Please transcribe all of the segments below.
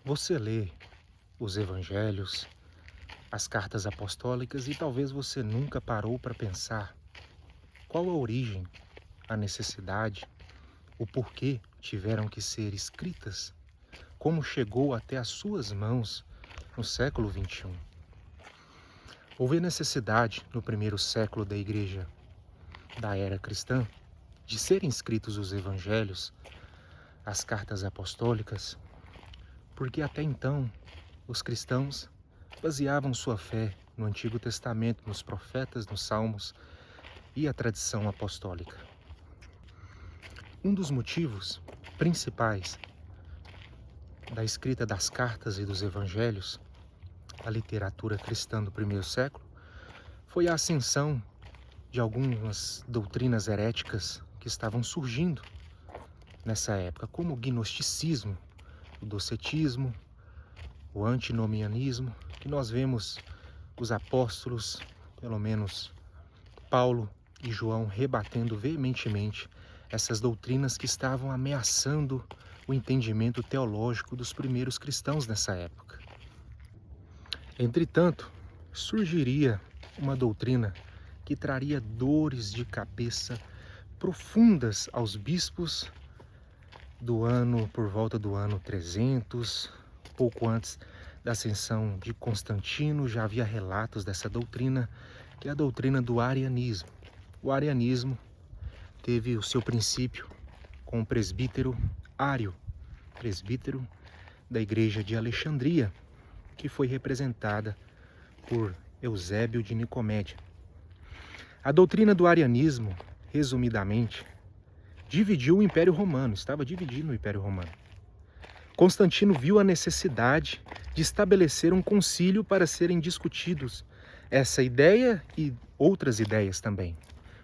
Você lê os evangelhos, as cartas apostólicas e talvez você nunca parou para pensar qual a origem, a necessidade, o porquê tiveram que ser escritas, como chegou até as suas mãos no século XXI. Houve necessidade no primeiro século da igreja da era cristã de serem escritos os evangelhos, as cartas apostólicas, porque até então os cristãos baseavam sua fé no Antigo Testamento, nos profetas, nos salmos e a tradição apostólica. Um dos motivos principais da escrita das cartas e dos evangelhos, a literatura cristã do primeiro século, foi a ascensão de algumas doutrinas heréticas que estavam surgindo nessa época, como o gnosticismo, o docetismo, o antinomianismo, que nós vemos os apóstolos, pelo menos Paulo e João, rebatendo veementemente essas doutrinas que estavam ameaçando o entendimento teológico dos primeiros cristãos nessa época. Entretanto, surgiria uma doutrina que traria dores de cabeça profundas aos bispos por volta do ano 300, pouco antes da ascensão de Constantino. Já havia relatos dessa doutrina, que é a doutrina do arianismo. O arianismo teve o seu princípio com o presbítero Ário, presbítero da igreja de Alexandria, que foi representada por Eusébio de Nicomédia. A doutrina do arianismo, resumidamente, dividiu o Império Romano, estava dividido o Império Romano. Constantino viu a necessidade de estabelecer um concílio para serem discutidos essa ideia e outras ideias também,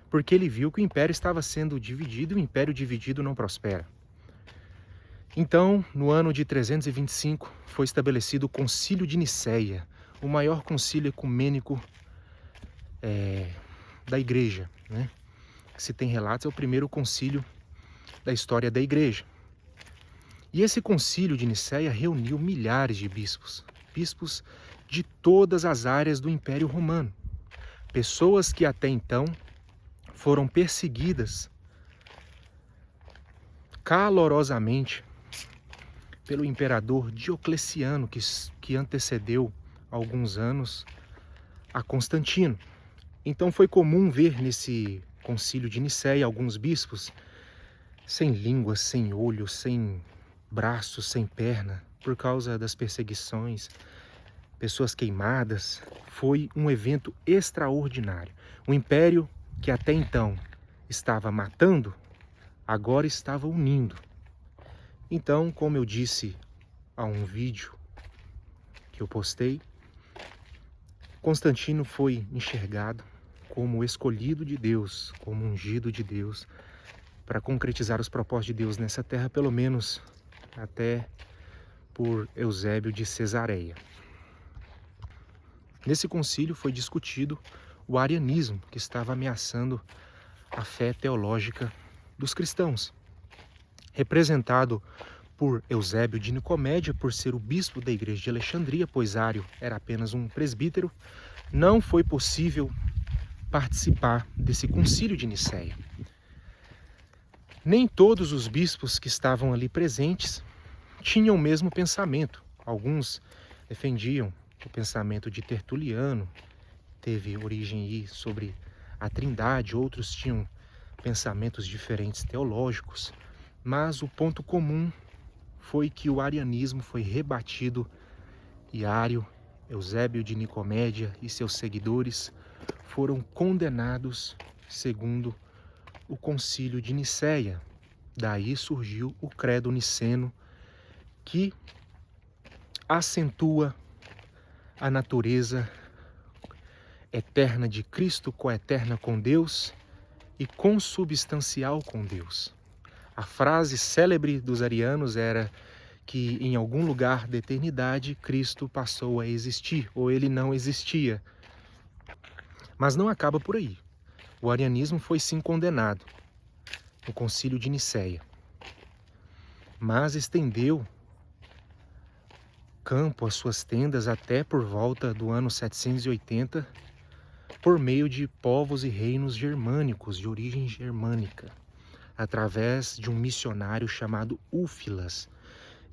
porque ele viu que o império estava sendo dividido e o império dividido não prospera. Então, no ano de 325, foi estabelecido o Concílio de Nicéia, o maior concílio ecumênico da igreja, né? Se tem relatos, é o primeiro concílio da história da igreja. E esse concílio de Nicéia reuniu milhares de bispos, bispos de todas as áreas do Império Romano, pessoas que até então foram perseguidas calorosamente pelo imperador Diocleciano, que antecedeu alguns anos a Constantino. Então foi comum ver nesse concílio de Nicéia alguns bispos sem língua, sem olho, sem braços, sem perna, por causa das perseguições, pessoas queimadas. Foi um evento extraordinário. O império que até então estava matando, agora estava unindo. Então, como eu disse a um vídeo que eu postei, Constantino foi enxergado como o escolhido de Deus, como ungido de Deus, para concretizar os propósitos de Deus nessa terra, pelo menos até por Eusébio de Cesareia. Nesse concílio foi discutido o arianismo, que estava ameaçando a fé teológica dos cristãos, representado por Eusébio de Nicomédia, por ser o bispo da igreja de Alexandria, pois Ário era apenas um presbítero. Não foi possível participar desse concílio de Nicéia. Nem todos os bispos que estavam ali presentes tinham o mesmo pensamento. Alguns defendiam o pensamento de Tertuliano, teve origem aí sobre a Trindade, outros tinham pensamentos diferentes teológicos, mas o ponto comum foi que o arianismo foi rebatido e Ário, Eusébio de Nicomédia e seus seguidores foram condenados segundo o concílio de Nicéia. Daí surgiu o credo niceno, que acentua a natureza eterna de Cristo, coeterna com Deus e consubstancial com Deus. A frase célebre dos arianos era que em algum lugar da eternidade Cristo passou a existir, ou ele não existia. Mas não acaba por aí. O arianismo foi sim condenado no Concílio de Nicéia, mas estendeu campo as suas tendas até por volta do ano 780, por meio de povos e reinos germânicos, de origem germânica, através de um missionário chamado Úfilas.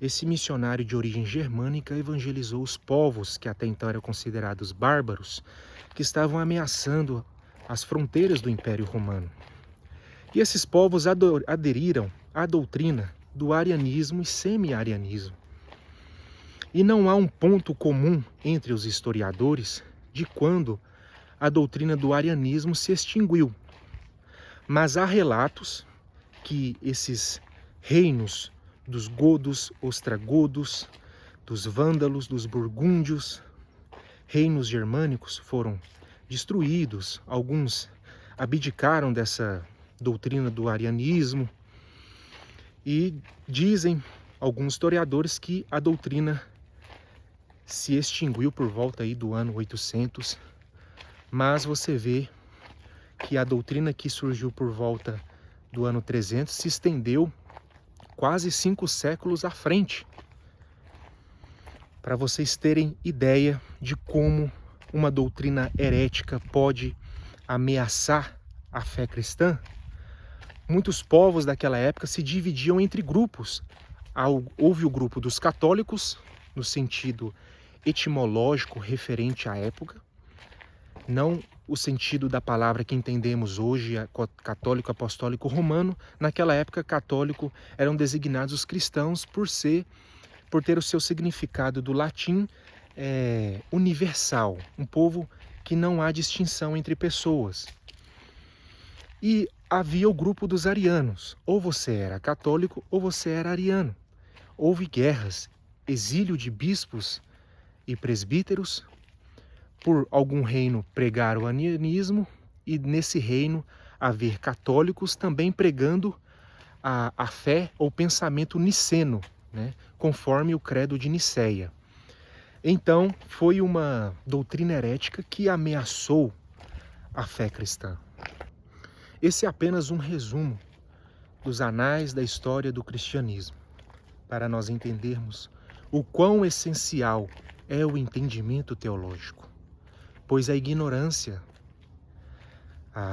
Esse missionário de origem germânica evangelizou os povos que até então eram considerados bárbaros, que estavam ameaçando as fronteiras do Império Romano. E esses povos aderiram à doutrina do arianismo e semi-arianismo. E não há um ponto comum entre os historiadores de quando a doutrina do arianismo se extinguiu. Mas há relatos que esses reinos dos godos, ostrogodos, dos vândalos, dos burgúndios, reinos germânicos foram destruídos. Alguns abdicaram dessa doutrina do arianismo e dizem alguns historiadores que a doutrina se extinguiu por volta aí do ano 800, mas você vê que a doutrina que surgiu por volta do ano 300 se estendeu quase 5 séculos à frente. Para vocês terem ideia de como uma doutrina herética pode ameaçar a fé cristã, muitos povos daquela época se dividiam entre grupos. Houve o grupo dos católicos, no sentido etimológico referente à época, não o sentido da palavra que entendemos hoje, católico apostólico romano. Naquela época, católico eram designados os cristãos por ter o seu significado do latim universal, um povo que não há distinção entre pessoas. E havia o grupo dos arianos, ou você era católico ou você era ariano. Houve guerras, exílio de bispos e presbíteros, por algum reino pregar o arianismo e nesse reino haver católicos também pregando a fé ou pensamento niceno, né, conforme o credo de Nicéia. Então foi uma doutrina herética que ameaçou a fé cristã. Esse é apenas um resumo dos anais da história do cristianismo, para nós entendermos o quão essencial é o entendimento teológico. Pois a ignorância,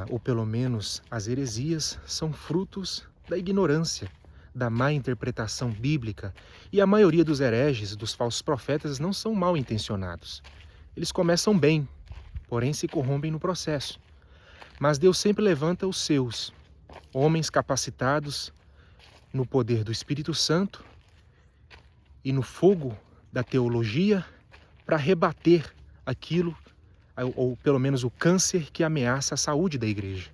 ou pelo menos as heresias, são frutos da ignorância, da má interpretação bíblica. E a maioria dos hereges, dos falsos profetas, não são mal intencionados. Eles começam bem, porém se corrompem no processo. Mas Deus sempre levanta os seus, homens capacitados no poder do Espírito Santo e no fogo da teologia, para rebater aquilo, ou pelo menos o câncer que ameaça a saúde da igreja.